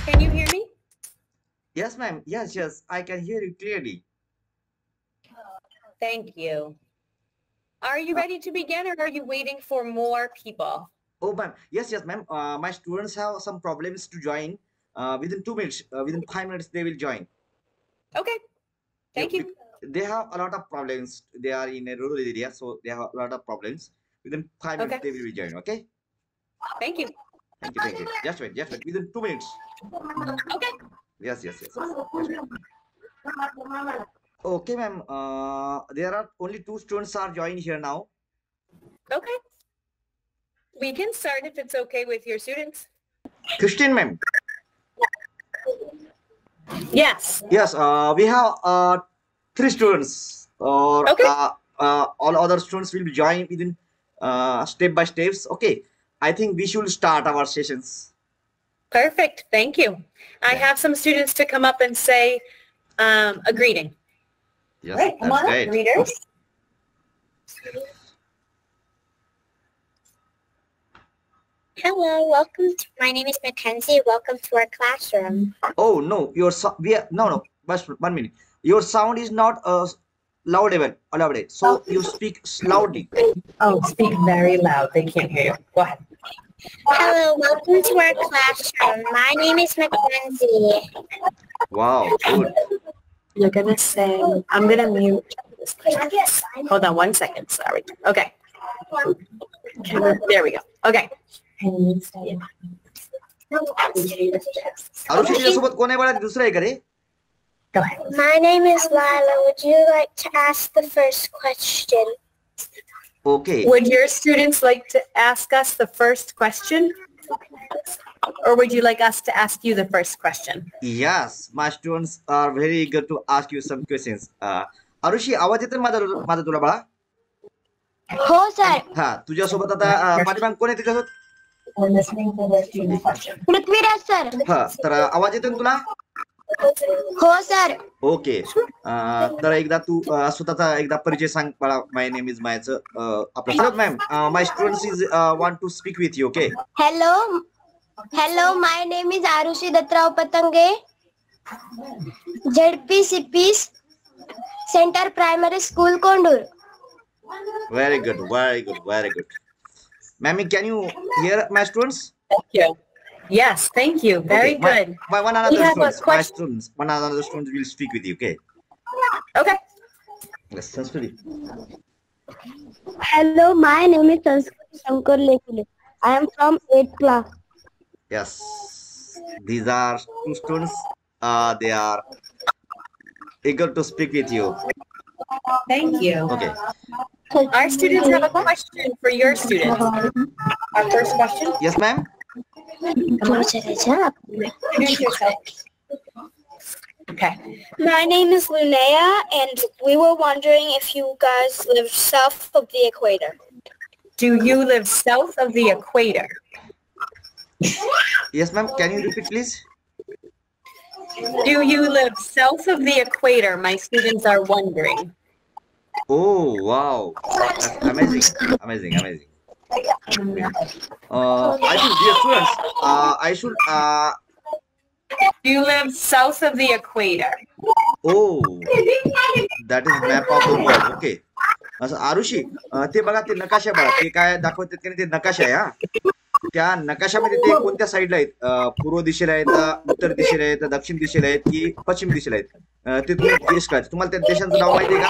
Can you hear me? Yes, ma'am. Yes, yes. I can hear you clearly. Thank you. Are you ready to begin or are you waiting for more people? Oh, ma'am. Yes, yes, ma'am. My students have some problems to join. Within 2 minutes, within 5 minutes, they will join. Okay. Thank you. They have a lot of problems. They are in a rural area, so they have a lot of problems. Within 5 minutes, they will be join. Okay. Thank you. Thank you. Thank you. Just wait. Just wait. Within 2 minutes. Okay. Yes, yes, yes. Yes. Okay, ma'am. There are only 2 students are joined here now. Okay. We can start if it's okay with your students. Christine, ma'am. Yes. Yes. We have 3 students. Or Okay. all other students will be joined within step by steps. Okay. I think we should start our sessions. Perfect. Thank you. I have some students to come up and say a greeting. Yes, Right. Come on great. up, readers. Hello, welcome. My name is Mackenzie. Welcome to our classroom. Oh no, no. Just 1 minute. Your sound is not loudable. So you speak loudly. Oh, speak very loud. They can't hear you. Go ahead. Hello, welcome to our classroom. My name is Mackenzie. Wow, good. You're gonna say, I'm gonna mute this person. Hold on 1 second. Sorry. Okay. There we go. Okay. Arushi तुझ्यासोबत कोण आहे बाळा? दुसरं आहे का रे? Go ahead. My name is Lila. Would you like to ask the first question? Okay. Would your students like to ask us the first question? Or would you like us to ask you the first question? Yes, my students are very eager to ask you some questions. Arushi आवाज येतो माझा तुला बाळा? हो sir. हा, तुझ्यासोबत आता पाठीमाग कोण आहे तुझ्यासोबत? पृथ्वीराज सर. हा, तर आवाज येतो ना तुला? हो सर. ओके. तर एकदा तू स्वतःचा एकदा परिचय सांग बाळा. माय नेम इज मायचं आपलं ma'am. My students is want to speak with you. Okay. Hello, my name is Arushi Datrao Patange. ZPCP Center Primary School, Kondur. Very good, very good, very good. Ma'am, can you hear my students? Thank you. Yes, thank you. Very good. One another students, one another students will speak with you. Okay. Okay. Yes, Sanskriti. Hello, my name is Sanskriti Shankar Lekule. I am from 8th class. Yes, these are 2 students. They are eager to speak with you. Thank you. Okay. Our students have a question for your students. Our first question. Yes, ma'am. Introduce yourself. Okay. My name is Lunea, and we were wondering if you guys live south of the equator. Do you live south of the equator? Yes, ma'am. Can you repeat, please? Do you live south of the equator? My students are wondering. Oh, wow. That's amazing. Amazing, amazing. I think, dear students, I should... Do you live south of the equator? Oh, that is map of the world. Okay. Aarushi, ते बघा, ते नकाशा बघा. ते काय दाखवतात की ते नकाशा आहे. हा, त्या नकाशामध्ये ते कोणत्या साईडला आहेत? पूर्व दिशेला आहेत, उत्तर दिशेला आहेत, दक्षिण दिशेला आहेत की पश्चिम दिशेला आहेत? ते तुम्ही गेस करायचं. तुम्हाला त्या देशांचं नाव माहिती आहे का?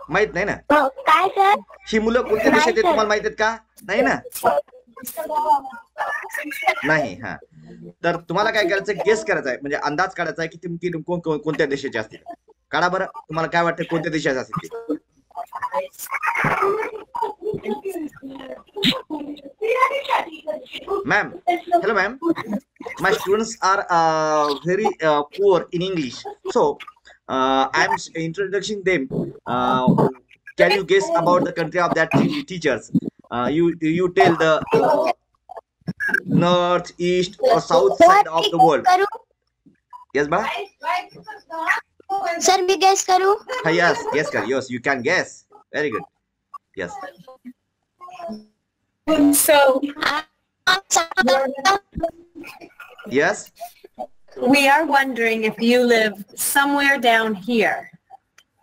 माहित नाही ना? काय सर? ही मुलं कोणत्या देशात आहेत तुम्हाला माहित आहेत का? नाही ना? नाही. हा, तर तुम्हाला काय करायचं? गेस करायचं आहे, म्हणजे अंदाज काढायचा आहे की तुमची कोणत्या देशाचे असतील. काढा बरं. तुम्हाला काय वाटतं कोणत्या देशाचे असतील ते? Ma'am, hello ma'am. My students are very poor in English, so I'm introducing them. Can you guess about the country of that teachers? You tell the north, east, or south side of the world. Yes, ba? Sir, me guess karu? Yes, guess kar. Yes, you can guess. Very good. Yes. So Yes. We are wondering if you live somewhere down here.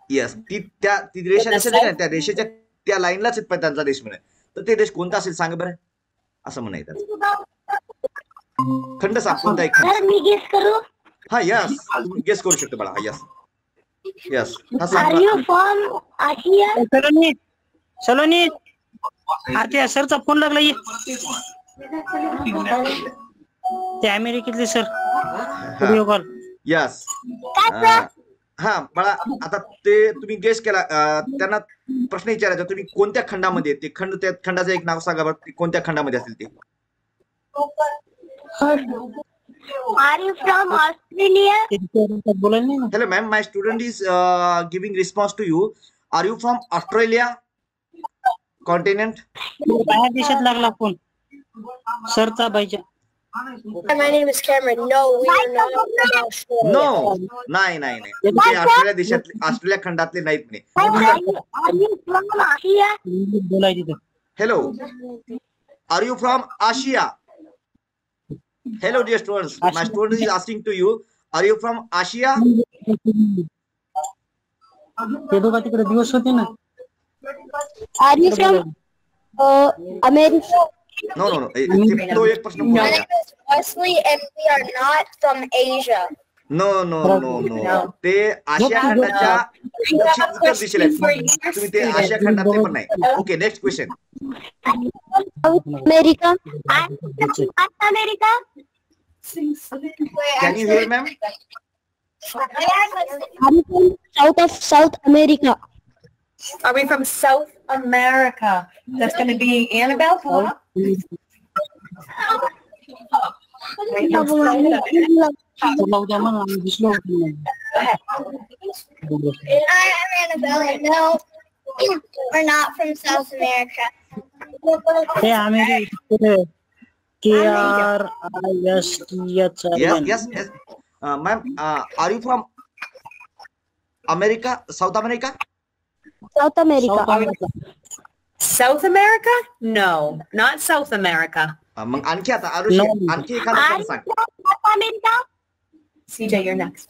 Yes. ती रेषा दिसत आहे ना, त्या रेषेच्या त्या लाईनलाच त्यांचा देश म्हणे. तर ते देश कोणता असेल सांगा बरं. असं म्हणायचं. खंड सांग कोणता एक खंड. मी गेस करू. हा यस, तुम्ही गेस करू शकतो बाळा. Yes yes. Are you from Asia? Saloni Aarti सरचा फोन लागला. ते अमेरिकेतले सर व्हिडिओ कॉल. यस. हा बाळा, आता ते तुम्ही गेस केला. त्यांना प्रश्न विचारायचा तुम्ही कोणत्या खंडामध्ये. ते खंड, त्या खंडाचं एक नाव सांगा बरं. कोणत्या खंडामध्ये असेल ते. Are you from Australia? Hello ma'am, my student is giving response to you. Are you from Australia continent? बाहेर देशात लागला फोन सरचा बाईच्या. My name is Cameron. No, we are not from Australia. No, नाही नाही नाही. ते ऑस्ट्रेलिया देशातले, Australia खंडातले नाहीत नाही. Are you from Asia? बोलायची तर. Hello, are you from Asia? Hello dear students, my student is asking to you, are you from Asia? ते दोघा तिकडे दिवस होते ना. Are you from America? No. तो एक प्रश्न My name is Wesley and we are not from Asia. No. ते आशिया खंडाच्या उत्तर दिशेला आहेत. तुम्ही ते आशिया खंडातले पण नाही. Okay, next question. America? North America? Can you hear ma'am? I'm from South America. Are we from South America? That's going to be Annabelle. Hello? तुला उद्या मग आम्ही दिसलो. I'm Annabelle. No, we're not from South America. ते अमेरिकेत KRISTH. Yes. Ma'am, are you from America, South America? South America. South America? No, not South America. मग आणखी आता आरुषी, आणखी एखादं सांग. North America? CJ, you're next.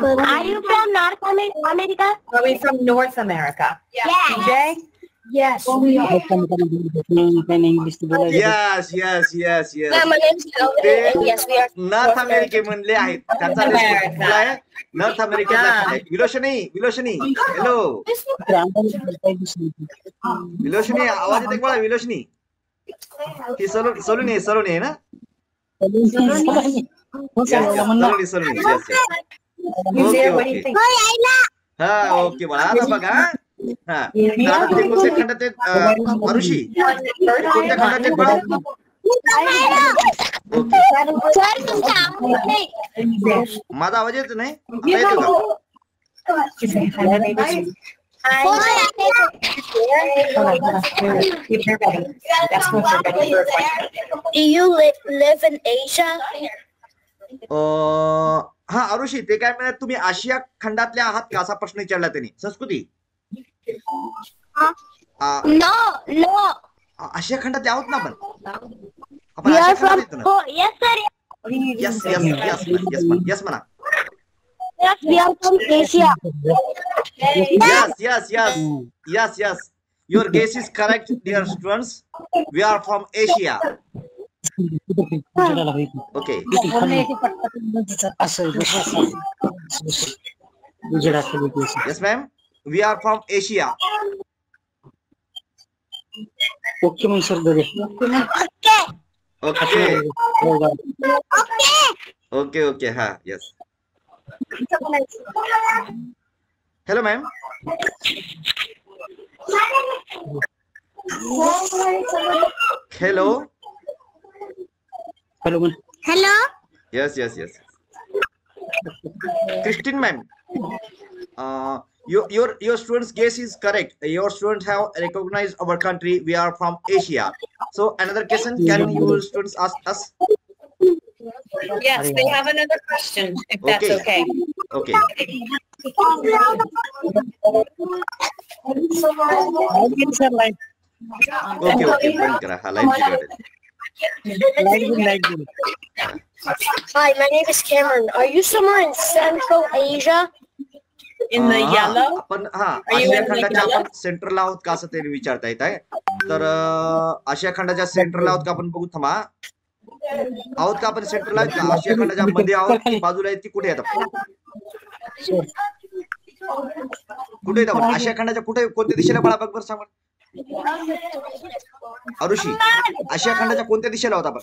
Are you from North America? Are we from North America? Yes. CJ? Yes. English बोलायचं. Yes. My name's Calvin. And yes, we are. North अमेरिके मधले आहेत. त्यांचा देश कुठला आहे? नॉर्थ अमेरिकेतला आहे. विलोशनी. हॅलो विलोशनी, आवाज येते का विलोशनी? ही सलोनी आहे ना? सलोनी. ओके. हा ओके बाळा, आता बघा. हा तर आता ते कोणत्या खंडात आहेत? आरुषी कोणत्या खंडात आहेत बाळा? ओके. माझा आवाज येतो नाही? आता येतो का? Do you live in Asia? हा आरुषी, ते काय म्हणतात, तुम्ही आशिया खंडातल्या आहात का असा प्रश्न विचारला त्यांनी. संस्कृती, No. आशिया खंडातले आहोत ना आपण? We are from. Oh, yes, sir. Yes म्हणा. Yes, we are from Asia. Yes. Your guess is correct, dear students. We are from Asia. Okay. Yes, ma'am. We are from Asia. Okay मग sir बघे. Okay. Ha, yes. Hello, ma'am. Hello. Hello. Yes. Christine, ma'am. Your students' guess is correct. Your students have recognized our country. We are from Asia. So another question, can you students ask us? Yes, they have another question, if that's okay. Okay. Okay. Bring kara. Live video. Light bill. Hi, my name is Cameron. Are you somewhere in Central Asia? In the हा, yellow? आपण you Asia in the खंडाच्या yellow? आपण सेंटरला आहोत का असं ते विचारता येत आहे. तर आशिया खंडाच्या सेंटरला आहोत का आपण बघू थांबा. आहोत का आपण सेंटरला आहेत का? आशिया खंडाच्या मध्ये आहोत की बाजूला आहेत की कुठे आहेत आपण? कुठे आहेत आपण? आशिया खंडाच्या कुठे कोणत्या दिशेला बाळा बघ बरं सांग बरं. अरुषी, आशिया खंडाच्या कोणत्या दिशेला आहोत आपण?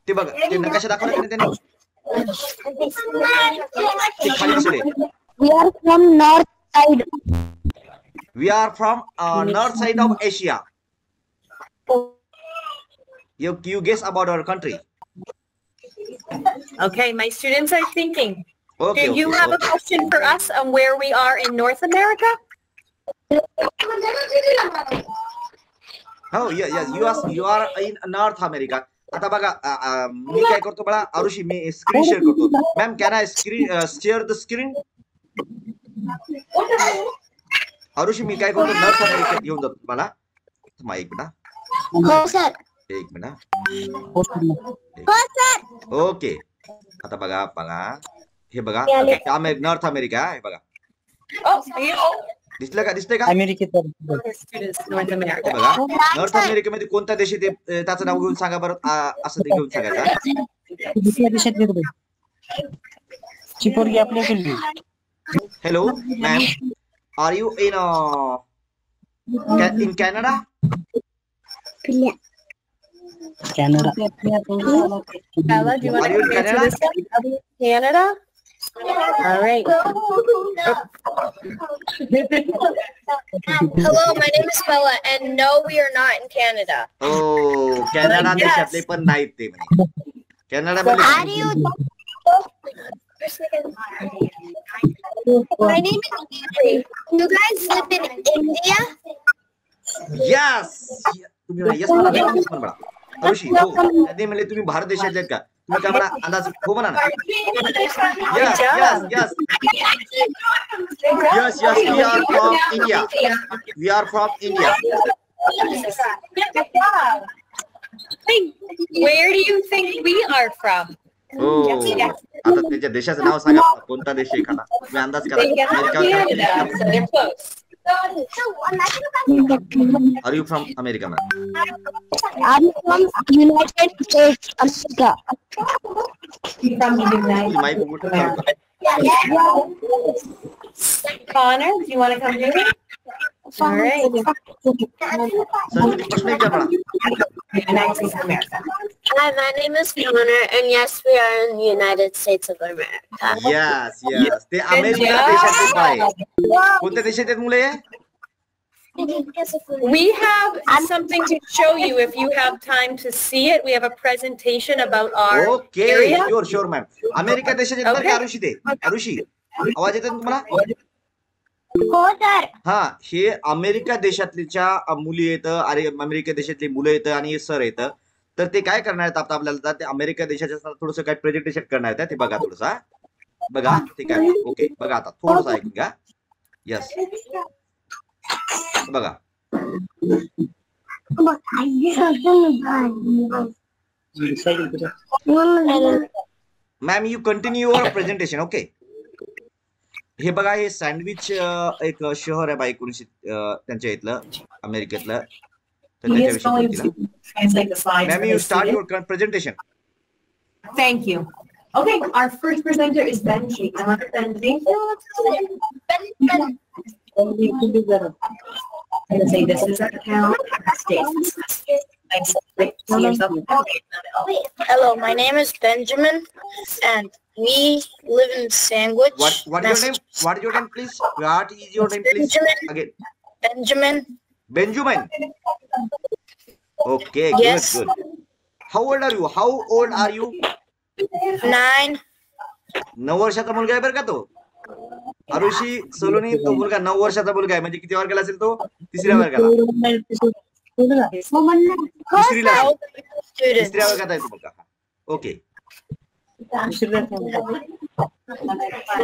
ते बघा, ते नकाशा दाखवला का नाही त्यांनी? ते खाली दिसले. We are from north side. We are from north side of Asia. You guess about our country. Okay, my students are thinking. Okay. Do you have a question for us on where we are in North America? Oh, yeah. You are in North America. आता बघा, मी काय करतो बघा, आरुषी मी screen share करतो. Ma'am, can I share the screen? Arushi मी काय करतो, नॉर्थ अमेरिकेत घेऊन जातो तुम्हाला. एक मिनिट. हो सर. एक मिनिट. हो सर. ओके. आता बघा हे बघा, नॉर्थ अमेरिका हे बघा. दिसतंय का? अमेरिकेत. Students, North America. बघा, नॉर्थ अमेरिकेमध्ये कोणता देश आहे ते त्याचं नाव घेऊन सांगा बरं. असं ते घेऊन सांगायचं. दुसऱ्या देशात गेलो. चिपोरगी आपल्याकडे. Hello, ma'am. Are you in Canada? Canada. Bella, do you want Are to you in come into Canada? this one? Canada? All right. Hello, my name is Bella, and no, we are not in Canada. Oh, Canada Yes. देशातले पण नाहीत ते म्हणे. Canada How do मध्ये. you? My name is Avery. You guys live in India? Yes. तुम्ही yes म्हणा, yes म्हणा. अरुषी, हो. त्यांनी म्हणले तुम्ही भारत देशातले आहेत का? तुम्ही काय म्हणा, अंदाज हो म्हणा ना. Yes. We are from India. We are from India. Where do you think we are from? हो. आता त्याच्या देशाचं नाव सांगा. कोणता देश आहे एखादा? तुम्ही अंदाज करा. Canada, so they're close. Are you from America, ma'am? I'm from United States, America. From the United तुम्ही माईक उघडून चालू करा. Connor, do you want to come with me? All right. Sir, तुम्ही प्रश्न विचार मला. United States of America. Hi, my name is Connor, and yes, we are in the United States of America. Yes. ते America देशातले बाळ आहे. कोणत्या देशात आहेत मुले? We have something to show you if you have time to see it. We have a presentation about our okay, area. Sure ma'am. America देशात येतात Okay. का आरुषी ते? आरुषी, आवाज येतो ना तुम्हाला? हो सर. हा, हे अमेरिका देशातल्या मुली येतं, अरे अमेरिका देशातली मुलं येतं आणि सर येतं. तर ते काय करणार आहेत आता आपल्याला, ते अमेरिका देशाच्या थोडस काय प्रेझेंटेशन करणार आहेत. ते बघा थोडसा, बघा ते काय. ओके, बघा आता थोडंसं ऐकून घ्या. यस, बघा. Ma'am, you continue your presentation. Okay. हे बघा, हे सँडविच एक शहर आहे बा 1900 त्यांच्या इथलं, अमेरिकेतलं. तर He is going त्याच्याविषयी to translate the slides. Ma'am, for you the start student. Your presentation. Thank you. Okay, our first presenter is Benji. I want Benji. I'm going to say this is our account. Hello, my name is Benjamin, and we live in Sandwich. What is your name? What is your name, please? What is your name, please? Benjamin. Again. Benjamin. Benjamin. Okay, Yes. good. How old are you? How old are you? 9. 9 वर्षाचा मुलगा आहे बरं का तो. आरुषी सोलोनी, तो मुलगा 9 वर्षाचा मुलगा आहे. म्हणजे किती वर्गाला असेल तो? 3ऱ्या वर्गाला. तिसरीला आहे. Students. 3ऱ्या वर्गात आहे तो मुलगा. Okay.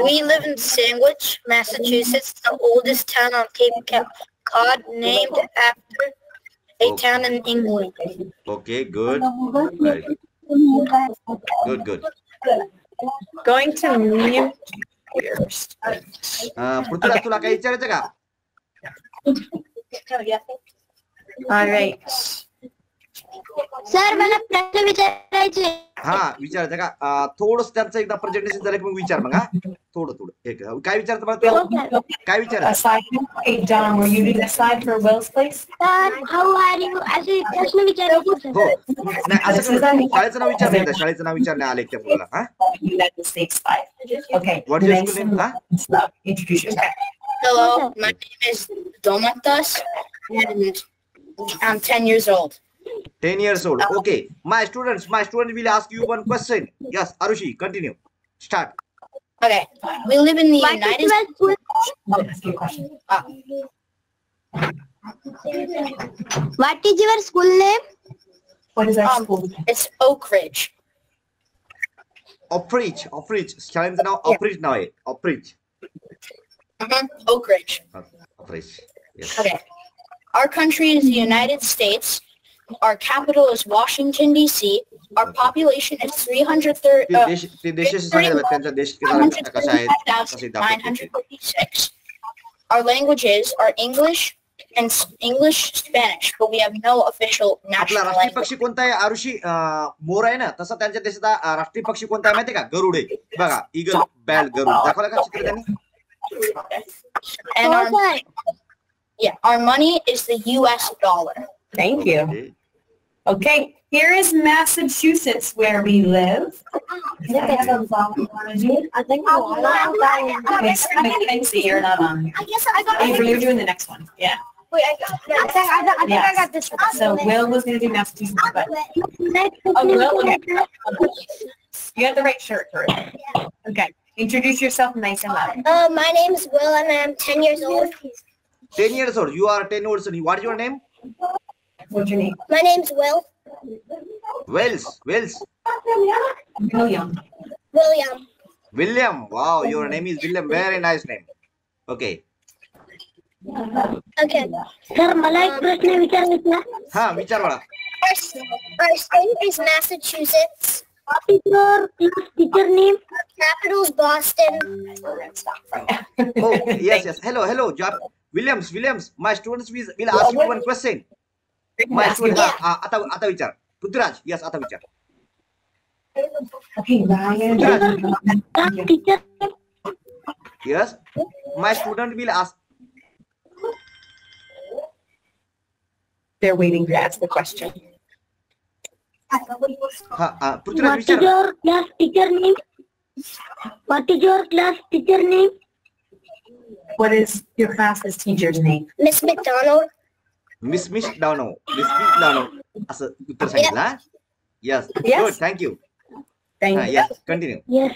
We live in Sandwich, Massachusetts, the oldest town on Cape Cod, named after a town in England. Okay, good. Very good. Good. Going to mute your Prithviraj तुला काही विचारायचं का? All right. सर मला प्रश्न विचारायचे. हा विचारायचं का? थोडस त्यांचं एकदा प्रेझेंटेशन झालं की मग विचार मग. हा थोडं एक काय विचारतं मला तुला? काय विचारायचं? Aside, John, were you aside for Will's place? Sir how are you असे प्रश्न विचारायचे. हो नाही असं शाळेचं नाव विचारलं शाळेचं नाव विचारणे आले त्या मुलाला. हा United States side. Okay. What is your school name? Ha? Introduce yourself. Hello, my name is Domatas, and I'm 10 years old. 10 years old. Okay. My students will ask you one question. Yes, Arushi, continue. Start. Okay, we live in the United States. Ask your question. What is your school name? What is our school? It's Oak Ridge. Oak Ridge. शाळेचं नाव Oak Ridge नाव आहे. Oak Ridge. Oak Ridge. Oak Ridge. Yes. Okay. Our country is the United States. Our capital is Washington, D.C. Our population is 330. ते देशाशी सांगितलं त्यांचा देश कसा आहे कसे दाखवते. 956. Our languages are English and English, Spanish, but we have no official आपला national राष्ट्रीय language. पक्षी कोणता आहे आरुषी? मोर आहे ना. तसा त्यांच्या देशाचा राष्ट्रीय पक्षी कोणता आहे माहितीये का? गरुड आहे बघा. ईगल बॅल गरुड दाखवलं का चित्र त्यांनी? And our money is the U.S. dollar. Thank you. Okay, here is Massachusetts where we live. I see you're not on. I guess I got Avery, you're doing the next one. Yeah. Wait, I think I got this one. So Will was going to do Massachusetts, but oh, Will, okay. You have the right shirt for it. Okay. Introduce yourself nice and loud. My name is Will and I'm 10 years old. 10 years old. You are 10 years old. What is your name? What's your name? My name's Will. Wells. William. William. Wow, your name is William. Very nice name. Okay. Okay. Sir, मला एक प्रश्न विचारायचा. हा विचार बाळा. Our state is Massachusetts. What is your teacher name? Capital is Boston. Oh, yes. Hello. Williams. My students will ask you one question. My students. आता विचार. Prithviraj. Yes, आता विचार. Okay, Ryan. Teacher. Yes. My student will ask. They're waiting to ask the question. Prithviraj What is विचार. your class teacher name? What is your class teacher name? What is your class's teacher's name? Miss McDonald. Miss Dano. असं उत्तर सांगितलं हा? Yes. Yes. Good. Thank you. Thank you. Yes. Continue. Yes.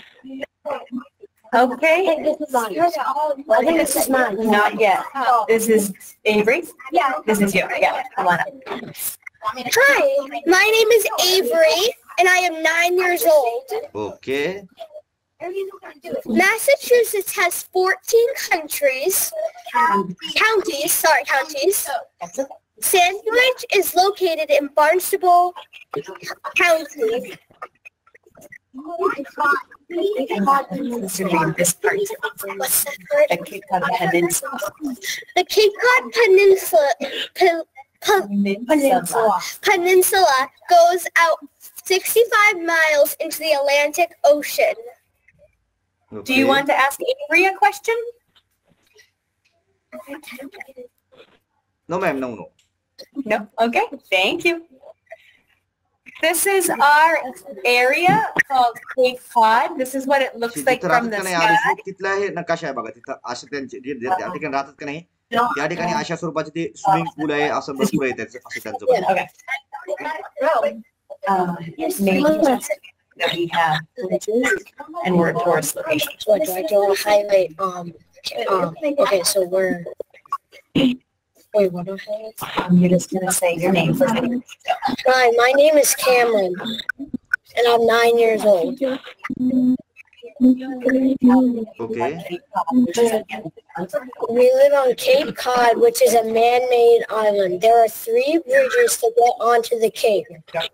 Okay. I think this is mine. Not yet. This is Avery. Yeah. This is you. Yeah. Come on up. Hi, my name is Avery, and I am 9 years old. Okay. Massachusetts has 14 counties. Sandwich is located in Barnstable County. This is reading this part. What's that word? The Cape Cod Peninsula. The Cape Cod Peninsula goes out 65 miles into the Atlantic Ocean. Do you want to ask Avery a question? No, ma'am. No. No? Okay. Thank you. This is our area called Cape Cod. This is what it looks like तिथं from राहतात the का नाही sky. Arushi? तिथला हे नकाशा आहे बघा. तिथं असं त्यांचे त्या ठिकाणी राहतात का नाही? त्या ठिकाणी अशा स्वरूपाचे ते स्विमिंग पूल आहे असं भरपूर आहे त्याचं असं त्यांचं बनवलं. Okay. Names that we have, and we're a tourist location. So do I go highlight, okay, so we're, wait, what do I highlight? You're just gonna say your name first. Hi, my name is Cameron, and I'm 9 years old. Okay. We live on Cape Cod, which is a man-made island. There are 3 bridges to get onto the Cape: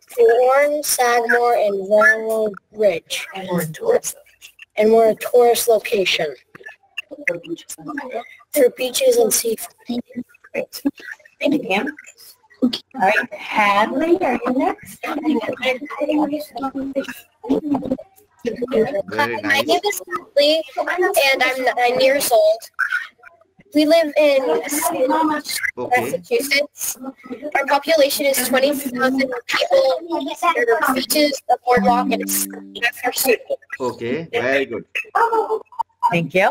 Thorn, Sagamore, and Railroad Bridge. And we're in tourists. And we're a tourist location. There are beaches and seafood. Great. Thank you, Pam. All right, Hadley, are you next? Very My nice. name is Hadley, and I'm 9 years old. We live in Okay. Massachusetts. Our population is 20,000 people. There are beaches, a boardwalk, and that's our student. Okay. Very good. Thank you.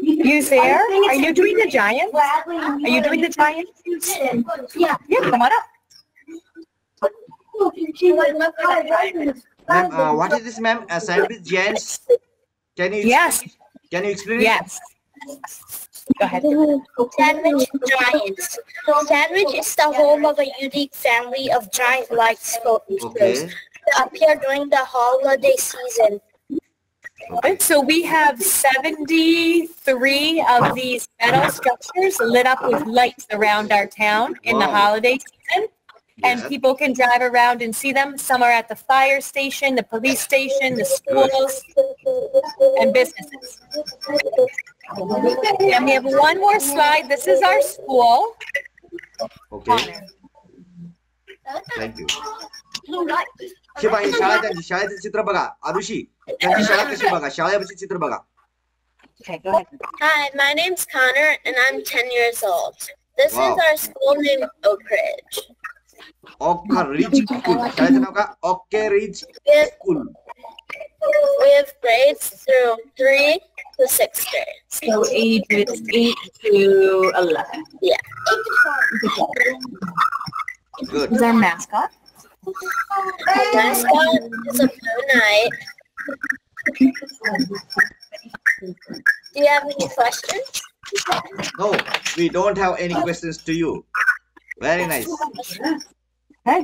You there? Are you doing the Giants? Are you doing the Giants? Yeah. Yeah, come on up. Ma'am, what is this, ma'am? A sandwich giants? Can you Yes, Can you explain it? yes. Go ahead. Sandwich giants. Sandwich is the home of a unique family of giant-like sculptures Okay. that appear during the holiday season. Good. So we have 73 of these metal structures lit up with lights around our town in the Wow. holiday season. And Yeah. people can drive around and see them. Some are at the fire station, the police station, the schools, and businesses. And we have one more slide. This is our school. Okay. Thank you. Shiva ही शाळा त्यांची शाळेचे चित्र बघा आरुषी त्यांची शाळा कशी बघा शाळेवरची चित्र बघा Okay, go ahead. Hi, my name's Connor, and I'm 10 years old. This Wow. is our school named Oak Ridge. ऑक रिच स्कूल शाळेचं नाव का ऑक rich We have, school we have grades through 3 to 6th grade. So ages 8 to 11. Yeah. Good Who's our mascot? Our mascot is a blue knight. Do you have any questions? No we don't have any questions to you very nice Okay.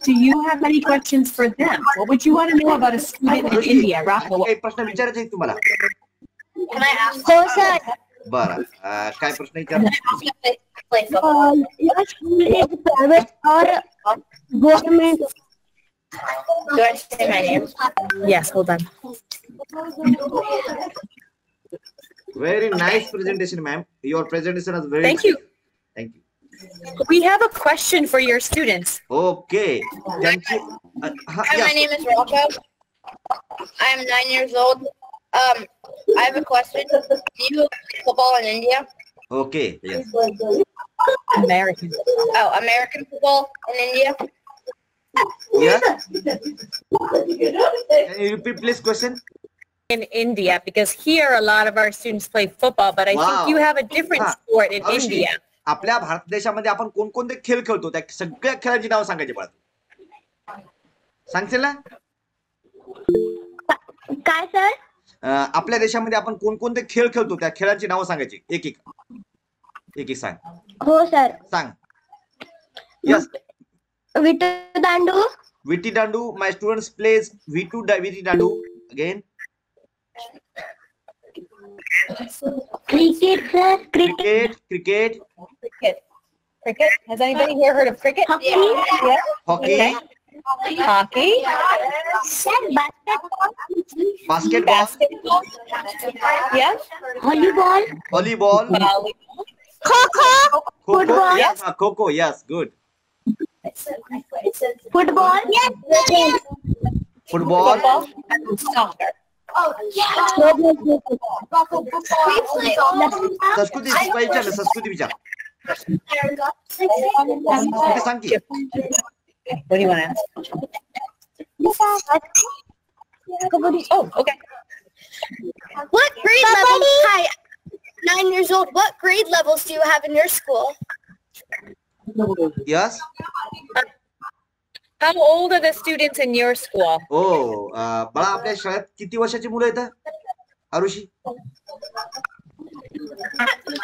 Do you have any questions for them? What would you want to know about a student in India? Rahul? काही प्रश्न विचारायचे आहेत तुम्हाला Can I ask? Oh, sir. बरं काय प्रश्न विचार Play football. Your school is private or government? Do I say my name? Yes, hold on. Very nice presentation ma'am your presentation is very Thank you. Thank you We have a question for your students. Okay त्यांची Hi, my name is Rocco. I am 9 years old. I have a question. Do you play football in India? Okay yes American. Oh, American football in India? Yes can you repeat please question In India, because here a lot of our students play football, but I Wow. think you have a different Ah, sport in Arushi, India. आपल्या भारत देशामध्ये आपण कोणकोणते खेळ खेळतो त्या सगळ्या खेळांची नाव सांगायची मला सांगशील ना काय सर? आपल्या देशामध्ये आपण कोणकोणते खेळ खेळतो त्या खेळांची नावं सांगायची एक एक सांग हो सर. सांग यस विट्टू दांडू, विटी दांडू माय स्टुडंट्स प्लेज विटी दांडू again cricket sir, cricket, cricket Cricket. Cricket? Has anybody here heard of cricket? Hockey. Yeah. Hockey Okay. Hockey. Sir basketball, basketball Basketball. Yeah. Volleyball, volleyball Volleyball. Kho kho, kho kho Yes. Kho kho yes good football, football Football. And soccer. संस्कृती विचार संस्कृती विचार संस्कृती सांग की What do you want to ask? Oh, okay. What grade level? Hi, 9 years old. What grade levels do you have in your school? Yes How old are the students in your school? ओ बाळा आपल्या शाळेत किती वर्षाची मुलं आहेत आरुषी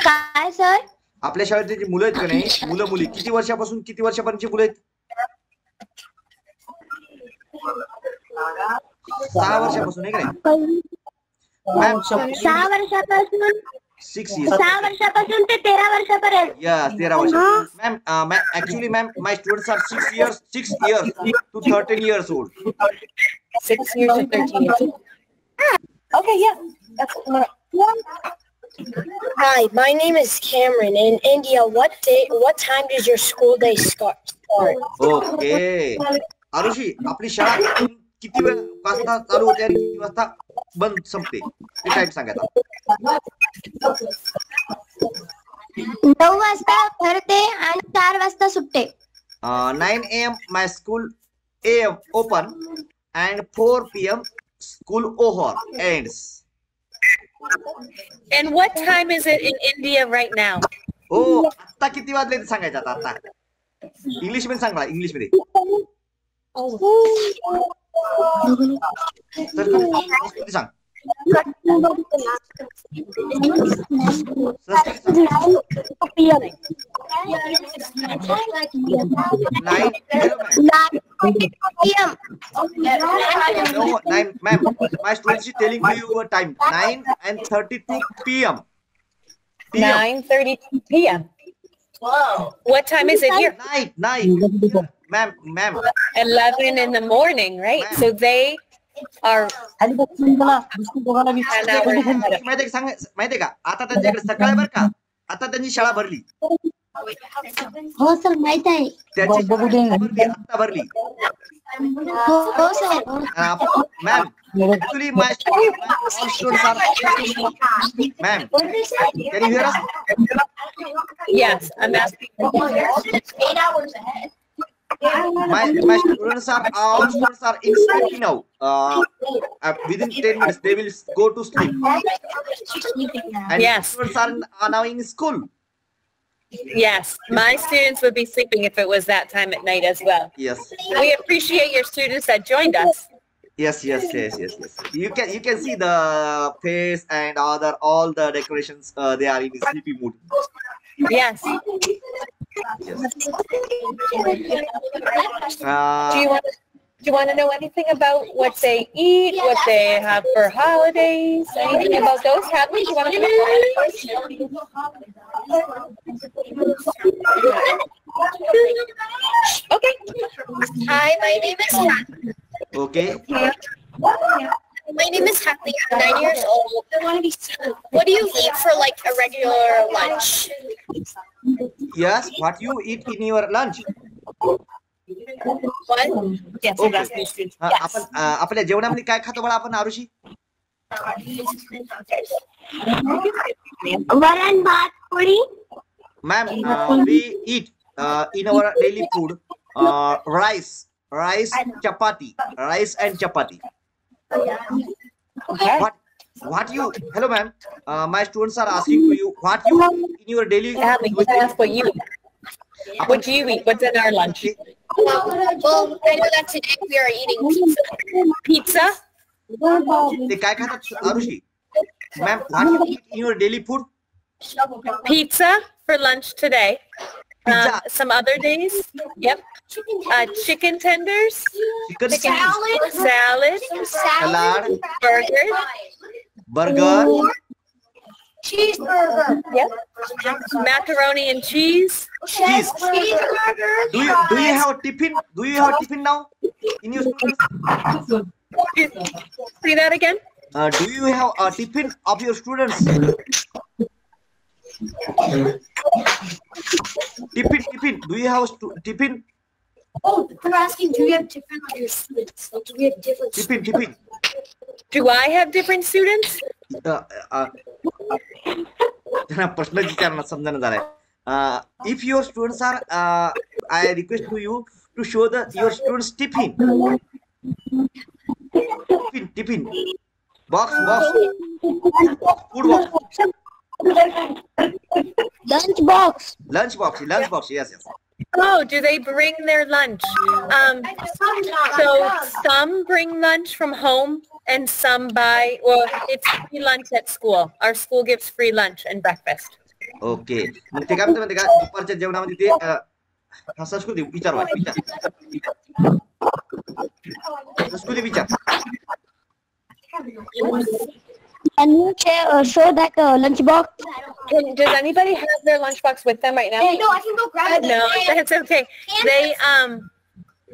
काय sir? आपल्या शाळेतली जी मुलं आहेत का नाही मुलं मुली किती वर्षापासून किती वर्षापर्यंतची मुलं आहेत 6 वर्षापासून आहे का नाही मॅम 6 वर्षापासून 6 years 6 वर्षापासून ते 13 वर्षापर्यंत. yes 13 वर्ष ma'am actually ma'am my students are 6 years to 13 years old. 6 years to 13 years. Okay, yeah. Hi, my name is Cameron. In India, what time does your school day start? Okay. Arushi आपली शाळा किती वेळ वाजता चालू होते आणि किती वाजता बंद संपते ते टाइम सांगायचा. 9 वाजता भरते आणि 4 वाजता सुटते. 9 AM my school AM open and 4 PM school over ends. And what time is it in India right now? Oh, आता किती वाजले ते सांगायचं आता. इंग्लिश मध्ये सांग मला इंग्लिश मध्ये. तर किती सांग. 9 ma'am my students is telling you a time 9:32 PM. 9:32 p.m. Wow. What time is it here? Night. Ma'am. 11 in the morning, right? Ma'am. So they are माहितीये का आता त्यांच्याकडे सकाळी बरं का आता त्यांची शाळा भरली. हो सर माहित आहे. त्याची आता भरली. हो sir. Ma'am actually my students are ma'am can you hear us? Yes, I'm asking. 8 hours ahead. My students are all students are in sleep now. Within 10 minutes they will go to sleep. And Yes. students are now in school. Yes, my students would be sleeping if it was that time at night as well. Yes. We appreciate your students that joined us. Yes. You can see the face and all the decorations. They are in sleepy mood. Yes. Yes. Do you want to know anything about what they eat, what they have for holidays, anything about those? Hadley, do you want to know? Okay. Hi, my name is Hadley. Okay. My name is Hadley. I'm 9 years old. What do you eat for like a regular lunch? Yes. What you eat in your lunch? What? Yes, Okay. that's my students. आपण आपल्या जेवणामध्ये काय खातो बळा आपण आरुषी? वरण भात पोळी. Ma'am, we eat in our daily food rice and chapati. Okay. What you? Hello, ma'am. My students are asking to you what you eat in your daily. Hadley, that's what you eat. What do you eat? What's in our lunch? Well, I know that today we are eating pizza. Pizza? ते काय खातात Arushi? Ma'am, what you eat in your daily food? Pizza for lunch today. Pizza. Some other days? Yep. Chicken tenders, salad, Salad. burger, Burger. Cheeseburger. yep. Macaroni and cheese. Cheese. Cheeseburger. Do you have a tiffin? Do you have a tiffin now in your students? Say that again. Do you have a tiffin of your students? Tiffin. Do you have tiffin? Oh, they're asking, do you have different on your students? Like, do we have different Tiffin. Do I have different students? त्यांना प्रश्न विचारणं समजणं झालाय. If your students are, I request to you to show your students tiffin. Tiffin. Box. Food box. Lunch box. Yes. Oh, do they bring their lunch? So some bring lunch from home and some buy, well, it's free lunch at school. Our school gives free lunch and breakfast. Okay. मग ते काय म्हणते का दुपारच्या जेवणामध्ये ते संस्कृती विचार. स्तुती विचार. Can you show that lunchbox? Does anybody have their lunchbox with them right now? No, I can go grab it. No, that's okay.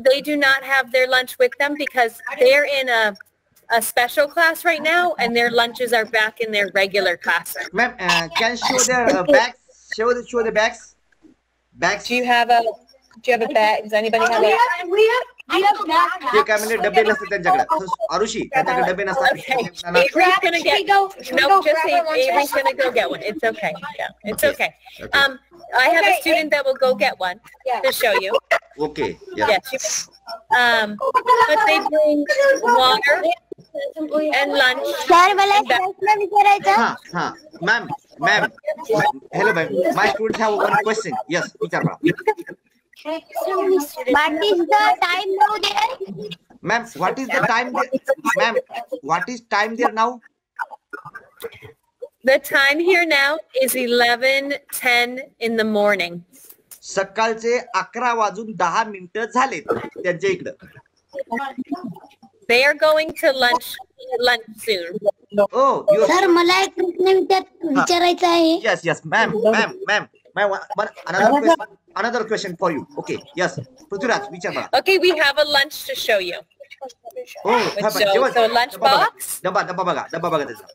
They do not have their lunch with them because they're in a special class right now, and their lunches are back in their regular classroom. Ma'am, can show their bags? Show the bags. Bags. Do you have a bag? Does anybody have a? We have a backpack. ते काय म्हणजे डबे नसतात त्यांच्याकडे. आरुषी त्यांच्याकडे डबे Okay, नसतात. Avery's gonna get. No, just Avery's gonna go get one. It's okay. Yeah, it's okay. I have a student that will go get one to show you. Okay. Yeah. Yes. But they bring water and lunch. Sir, मला एक प्रश्न विचारायचा. हा. Ma'am. Hello, ma'am. My students have one question. Yes, विचार मला. What is the time now there? Ma'am, what is the time there? Ma'am, what is time there now? The time here now is 11:10 in the morning. सकाळचे 11:10 झालेत त्यांच्या इकडं. They are going to lunch soon. Oh, you. Sir, मला एक प्रश्न विचारायचा आहे. Yes, ma'am. Another question for you. Okay, yes. Prithviraj, विचार मला. Okay, we have a lunch to show you. Oh, So lunch box, डबा बघा त्याचा.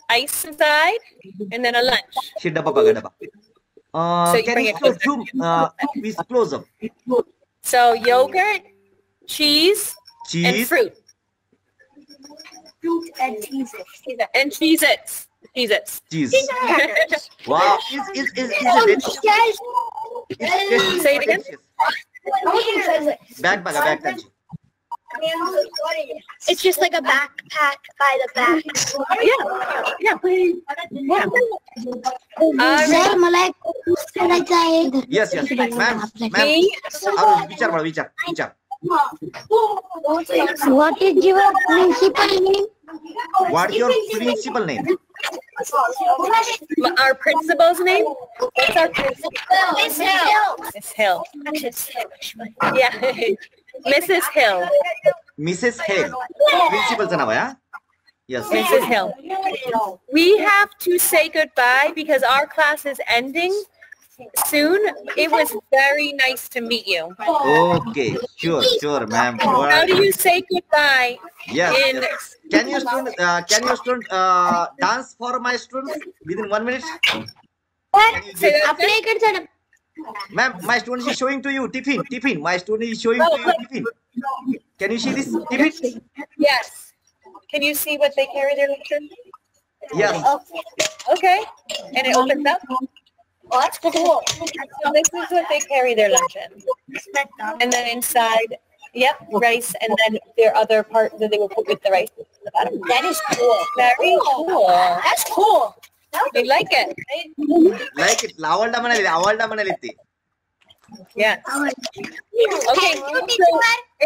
ice inside, and then a lunch. हे डबा बघा. So you Can bring you it show closer. zoom please close up. So yogurt, cheese, and Cheese. fruit. Fruit and cheeses. And Cheez-Its. Cheese. Wow, is delicious. Say it again. Bag बघा bag त्यांची. It's just like a backpack by the back. Yeah. Sir, मला एक प्रश्न विचारायचा आहे. Yes, ma'am. विचार मला विचार. What is your principal name? What your principal name? Our principal's name? What's our principal? Miss Hill. Miss Hill. Actually, it's Hill. Yeah. Mrs. Hill. Mrs. Hill. Principalचं नाव आहे हा? Yes. Mrs. Hill. We have to say goodbye because our class is ending soon. It was very nice to meet you. Okay, sure, ma'am. How do you say goodbye? Yes. Can your student dance for my students within 1 minute? Can you Say give- that आपल्या again? इकडचं Ma'am, my student is showing to you tiffin. My student is showing to you tiffin. Can you see this tiffin? Yes. Can you see what they carry their lunch in? Yes. Okay. And it opens up. Oh, that's cool. So this is what they carry their lunch in. And then inside, rice, and then their other part that they will put with the rice at the bottom. That is cool. Very cool. That's cool. You like it, right? Like it. आवडला म्हणाले ते. Yes. Okay. So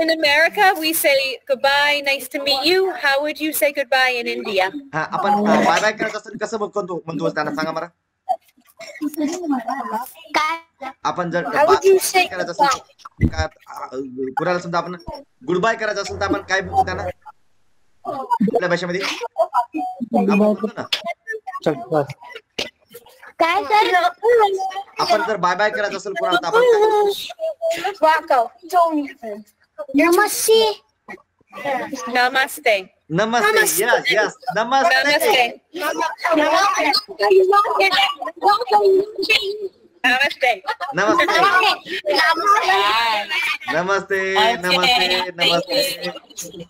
in America, we say goodbye, nice to meet you. How would you say goodbye in India? हा आपण bye करायचं असेल कसं म्हणतो त्यांना सांगा मला. काय आपण जर How would you say करायचं असेल कुणाला समजा आपण गुड बाय करायचं असेल तर आपण काय बोलतो त्यांना आपल्या भाषेमध्ये आपण बोलतो ना. काय सर आपण जर बाय करायचं असेल कुणाला तर आपण काय बोलतो? Rocco. नमस्ते Namaste. नमस्ते. Yes. नमस्ते. Namaste. नमस्ते. नमस्ते.